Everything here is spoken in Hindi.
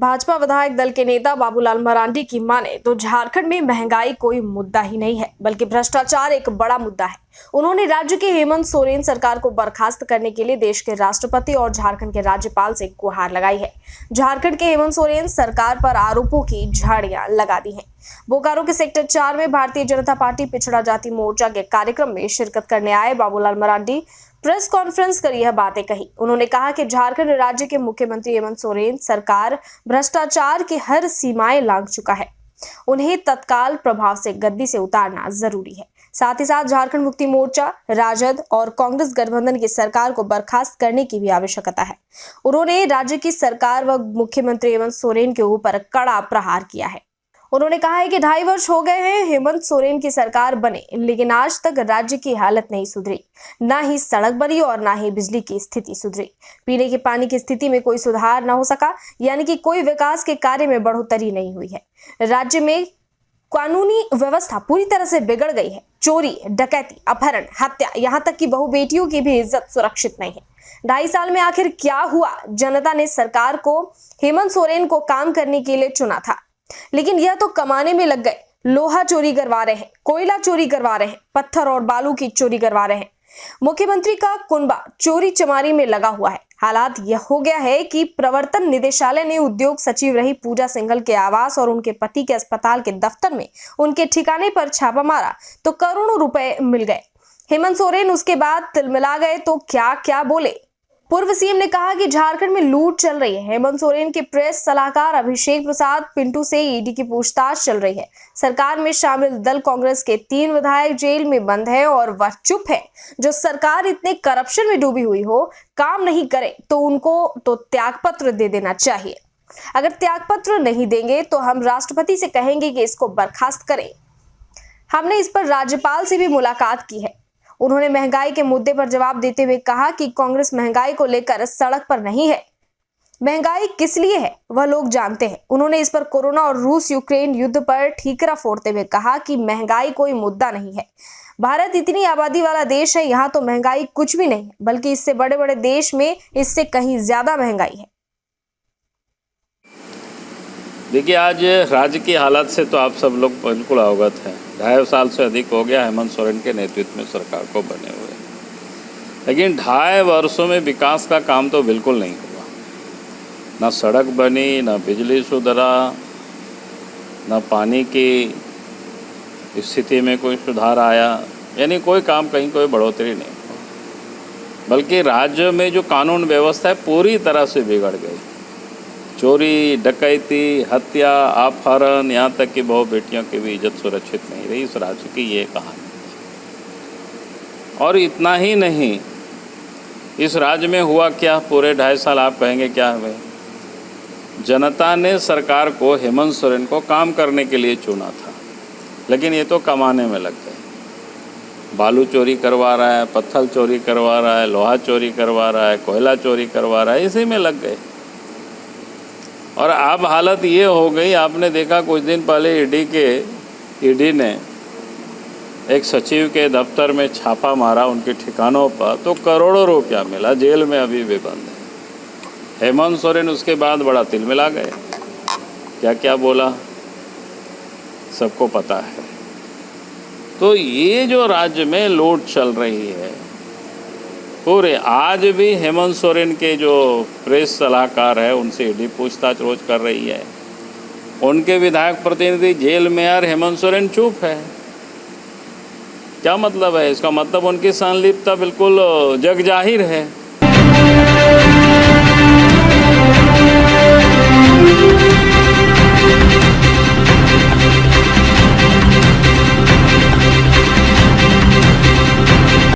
भाजपा विधायक दल के नेता बाबूलाल मरांडी की माने तो झारखंड में महंगाई कोई मुद्दा ही नहीं है, बल्कि भ्रष्टाचार एक बड़ा मुद्दा है। उन्होंने राज्य के हेमंत सोरेन सरकार को बर्खास्त करने के लिए देश के राष्ट्रपति और झारखंड के राज्यपाल से गुहार लगाई है। झारखंड के हेमंत सोरेन सरकार पर आरोपों की झाड़ियां लगा दी हैं। बोकारो के सेक्टर 4 में भारतीय जनता पार्टी पिछड़ा जाति मोर्चा के कार्यक्रम में शिरकत करने आए बाबूलाल मरांडी प्रेस कॉन्फ्रेंस कर यह बातें कही। उन्होंने कहा कि झारखंड राज्य के मुख्यमंत्री हेमंत सोरेन सरकार भ्रष्टाचार की हर सीमाएं लांघ चुका है। उन्हें तत्काल प्रभाव से गद्दी से उतारना जरूरी है। साथ ही साथ झारखंड मुक्ति मोर्चा, राजद और कांग्रेस गठबंधन की सरकार को बर्खास्त करने की भी आवश्यकता है। उन्होंने राज्य की सरकार व मुख्यमंत्री हेमंत सोरेन के ऊपर कड़ा प्रहार किया है। उन्होंने कहा है कि 2.5 वर्ष हो गए हैं हेमंत सोरेन की सरकार बने, लेकिन आज तक राज्य की हालत नहीं सुधरी। ना ही सड़क बनी और ना ही बिजली की स्थिति सुधरी। पीने के पानी की स्थिति में कोई सुधार न हो सका, यानी कि कोई विकास के कार्य में बढ़ोतरी नहीं हुई है। राज्य में कानूनी व्यवस्था पूरी तरह से बिगड़ गई है। चोरी, डकैती, अपहरण, हत्या, यहाँ तक कि बहु बेटियों की भी इज्जत सुरक्षित नहीं है। 2.5 साल में आखिर क्या हुआ? जनता ने सरकार को हेमंत सोरेन को काम करने के लिए चुना था, लेकिन यह तो कमाने में लग गए। लोहा चोरी करवा रहे हैं, कोयला चोरी करवा रहे हैं, पत्थर और बालू की चोरी करवा रहे हैं। मुख्यमंत्री का कुनबा चोरी चमारी में लगा हुआ है। हालात यह हो गया है कि प्रवर्तन निदेशालय ने उद्योग सचिव रही पूजा सिंघल के आवास और उनके पति के अस्पताल के दफ्तर में उनके ठिकाने पर छापा मारा तो करोड़ों रुपए मिल गए। हेमंत सोरेन उसके बाद तिलमिला गए तो क्या क्या बोले। पूर्व सीएम ने कहा कि झारखंड में लूट चल रही है। हेमंत सोरेन के प्रेस सलाहकार अभिषेक प्रसाद पिंटू से ईडी की पूछताछ चल रही है। सरकार में शामिल दल कांग्रेस के 3 विधायक जेल में बंद हैं और वह चुप है। जो सरकार इतने करप्शन में डूबी हुई हो, काम नहीं करे तो उनको तो त्यागपत्र दे देना चाहिए। अगर त्यागपत्र नहीं देंगे तो हम राष्ट्रपति से कहेंगे कि इसको बर्खास्त करें। हमने इस पर राज्यपाल से भी मुलाकात की है। उन्होंने महंगाई के मुद्दे पर जवाब देते हुए कहा कि कांग्रेस महंगाई को लेकर सड़क पर नहीं है। महंगाई किस लिए है वह लोग जानते हैं। उन्होंने इस पर कोरोना और रूस यूक्रेन युद्ध पर ठीकरा फोड़ते हुए कहा कि महंगाई कोई मुद्दा नहीं है। भारत इतनी आबादी वाला देश है, यहाँ तो महंगाई कुछ भी नहीं, बल्कि इससे बड़े बड़े देश में इससे कहीं ज्यादा महंगाई है। देखिए, आज राज्य की हालत से तो आप सब लोग बिल्कुल अवगत हैं। 2.5 साल से अधिक हो गया हेमंत सोरेन के नेतृत्व में सरकार को बने हुए, लेकिन 2.5 वर्षों में विकास का काम तो बिल्कुल नहीं हुआ। ना सड़क बनी, ना बिजली सुधरा, ना पानी की स्थिति में कोई सुधार आया, यानी कोई काम कहीं कोई बढ़ोतरी नहीं हुआ। बल्कि राज्य में जो कानून व्यवस्था है पूरी तरह से बिगड़ गई। चोरी, डकैती, हत्या, अपहरण, यहाँ तक कि बहु बेटियों की भी इज्जत सुरक्षित नहीं रही। इस राज्य की ये कहानी। और इतना ही नहीं, इस राज्य में हुआ क्या? पूरे 2.5 साल आप कहेंगे क्या हुए? जनता ने सरकार को, हेमंत सोरेन को काम करने के लिए चुना था, लेकिन ये तो कमाने में लग गए। बालू चोरी करवा रहा है, पत्थर चोरी करवा रहा है, लोहा चोरी करवा रहा है, कोयला चोरी करवा रहा है, इसी में लग गए। और अब हालत ये हो गई, आपने देखा कुछ दिन पहले ईडी ने एक सचिव के दफ्तर में छापा मारा उनके ठिकानों पर, तो करोड़ों रुपया मिला। जेल में अभी भी बंद है। हेमंत सोरेन उसके बाद बड़ा तिलमिला गए, क्या क्या बोला सबको पता है। तो ये जो राज्य में लूट चल रही है पूरे, आज भी हेमंत सोरेन के जो प्रेस सलाहकार है उनसे ईडी पूछताछ रोज कर रही है। उनके विधायक प्रतिनिधि जेल में, और हेमंत सोरेन चुप है। क्या मतलब है इसका? मतलब उनकी संलिप्तता बिल्कुल जग जाहिर है।